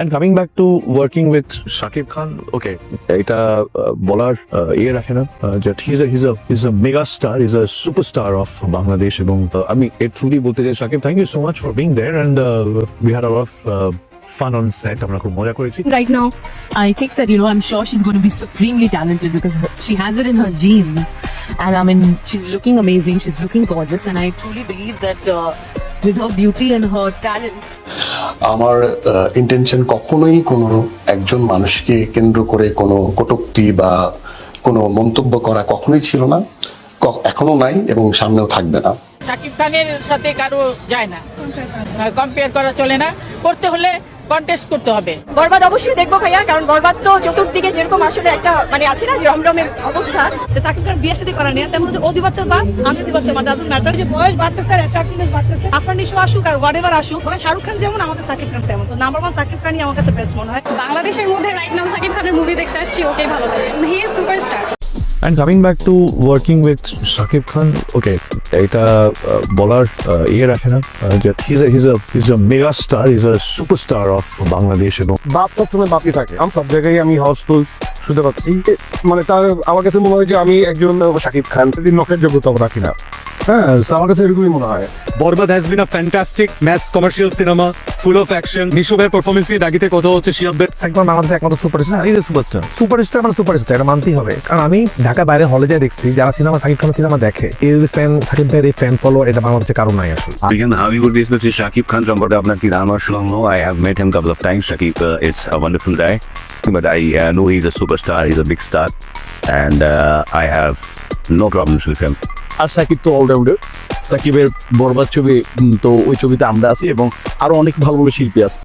And coming back to working with Shakib Khan, okay, এটা বলার রাখে না that he's a mega star, he's a superstar of Bangladesh এবং আমি truly বলতে চাই Shakib, thank you so much for being there and we had a lot of fun on set. আমরা খুব মজা করেছি. Right now, I think that, I'm sure she's going to be supremely talented because she has it in her genes. And I mean, she's looking amazing, she's looking gorgeous, and I truly believe that with her beauty and her talent. আমার intention কখনোই কোনো একজন মানুষকে কেন্দ্র করে কোনো কটূক্তি বা কোনো মন্তব্য করা কখনোই ছিল না, এখনো নাই এবং সামনেও থাকবে না। শাকিব খানের সাথে কারো যায় না, কম্পেয়ার করা চলে না, করতে হলে কন্টেস্ট করতে হবে। বরবাদ অবশ্যই দেখবো ভাইয়া, কারণ বরবাদ তো চতুর্দিকে যেরকম আসলে একটা আছে না যে রমরমের অবস্থা। শাকিব খান বিয়ে শাদী করা নেই, তেমন হচ্ছে ও দিবাচ্চা বা আমি দিবাচ্চা বা ডাজন্ট ম্যাটার, যে বয়স বাড়তেছে আর অ্যাট্রাক্টিভনেস বাড়তেছে, আফরান নিশো আসুক আর হোয়াটএভার আসুক, শাহরুখ খান যেমন আমাদের শাকিব খান তেমন। তো নাম্বার 1 শাকিব খানই আমার কাছে বেস্ট মনে হয়। বাংলাদেশের মধ্যে রাইট নাও শাকিব খানের মুভি দেখতে আসছি, ওকেই ভালো লাগে, he is superstar. And coming back to working with Shakib Khan, okay, এটা বলার রাখে না that he's a mega star, he's a superstar of Bangladesh এবং বাপ সবসময় বাপই থাকে। আমি সব জায়গায় আমি হাউসফুল শুনতে পাচ্ছি, মানে তার আমার কাছে মনে হয় যে আমি একজন শাকিব খান নখের যোগ্যতা রাখি না। হ্যাঁ, আমার কাছে এরকমই মনে হয়। বরবাদ has been a fantastic mass commercial cinema full of action. Nisho ভাইয়ের পারফরমেন্স নিয়ে দাগিতে কথা হচ্ছে শিয়াবের। একদম বাংলাদেশের একমাত্র সুপারস্টার, এই যে সুপারস্টার মানে সুপারস্টার, এটা মানতেই হবে। কারণ আমি ঢাকা বাইরে হলে যাই দেখছি যারা সিনেমা শাকিব খানের সিনেমা দেখে, এই ফ্যান শাকিব ভাইয়ের এই ফ্যান ফলো এটা বাংলাদেশে কারণ নাই আসলে। Again, Hollywood is the Shakib Khan সম্পর্কে আপনার কি ধারণা শুনলো? I have met him couple of times. Shakib is a wonderful guy, but I know he's a superstar, he's a big star, and I have no problems with him. আর সাকিব তো allrounder. সাকিবের বরবাদ ছবি তো ওই ছবিতে আমরা আছি এবং আরো অনেক ভালো ভালো শিল্পী আছে।